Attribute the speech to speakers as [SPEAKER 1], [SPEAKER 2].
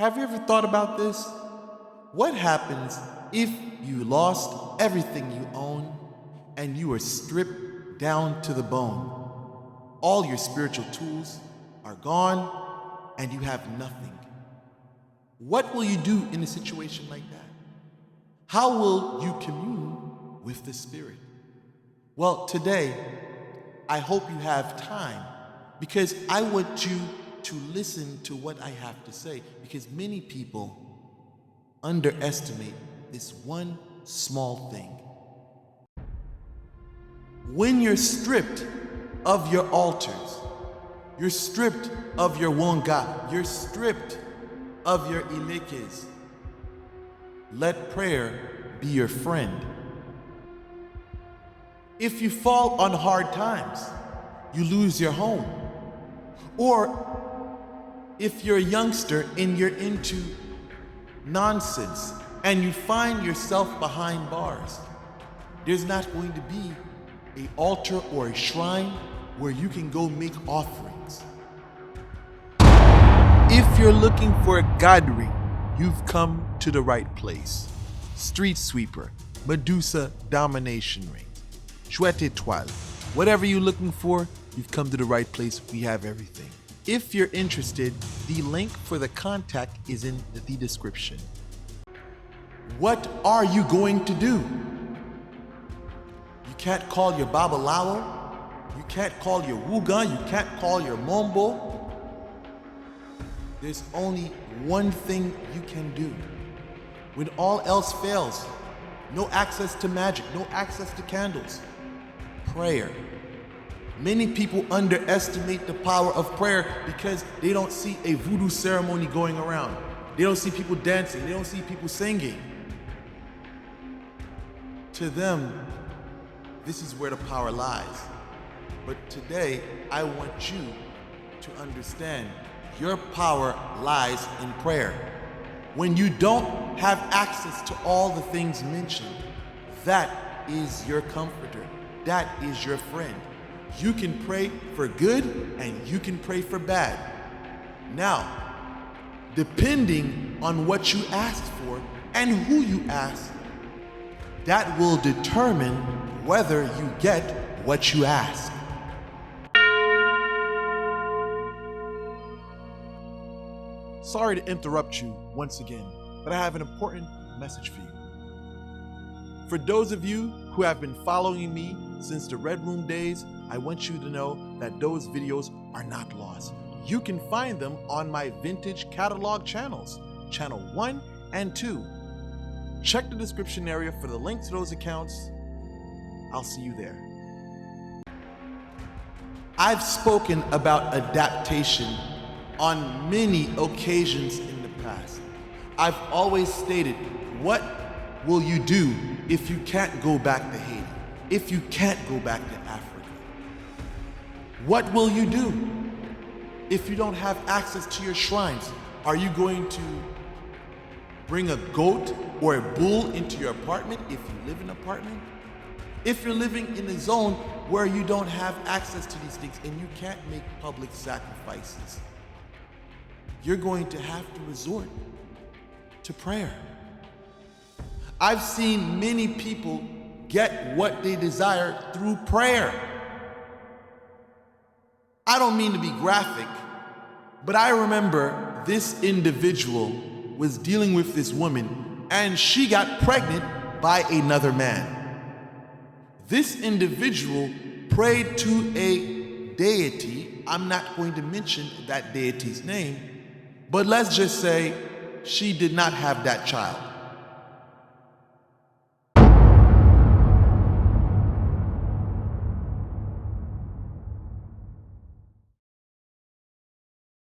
[SPEAKER 1] Have you ever thought about this? What happens if you lost everything you own and you are stripped down to the bone? All your spiritual tools are gone and you have nothing. What will you do in a situation like that? How will you commune with the Spirit? Well, today, I hope you have time because I want you to listen to what I have to say, because many people underestimate this one small thing. When you're stripped of your altars, you're stripped of your wonga, you're stripped of your ilekes, let prayer be your friend. If you fall on hard times, you lose your home. Or if you're a youngster and you're into nonsense and you find yourself behind bars, there's not going to be an altar or a shrine where you can go make offerings. If you're looking for a God ring, you've come to the right place. Street sweeper, Medusa domination ring, chouette étoile. Whatever you're looking for, you've come to the right place. We have everything. If you're interested, the link for the contact is in the description. What are you going to do? You can't call your babalawo. You can't call your wuga. You can't call your mombo. There's only one thing you can do. When all else fails, no access to magic, no access to candles, prayer. Many people underestimate the power of prayer because they don't see a voodoo ceremony going around. They don't see people dancing. They don't see people singing. To them, this is where the power lies. But today, I want you to understand your power lies in prayer. When you don't have access to all the things mentioned, that is your comforter. That is your friend. You can pray for good and you can pray for bad. Now, depending on what you asked for and who you ask, that will determine whether you get what you ask. Sorry to interrupt you once again, but I have an important message for you. For those of you who have been following me since the Red Room days, I want you to know that those videos are not lost. You can find them on my vintage catalog channels, channel 1 and 2. Check the description area for the link to those accounts. I'll see you there. I've spoken about adaptation on many occasions in the past. I've always stated, what will you do if you can't go back to Haiti? If you can't go back to Africa? What will you do if you don't have access to your shrines? Are you going to bring a goat or a bull into your apartment if you live in an apartment? If you're living in a zone where you don't have access to these things and you can't make public sacrifices, you're going to have to resort to prayer. I've seen many people get what they desire through prayer. I don't mean to be graphic, but I remember this individual was dealing with this woman and she got pregnant by another man. This individual prayed to a deity. I'm not going to mention that deity's name, but let's just say she did not have that child.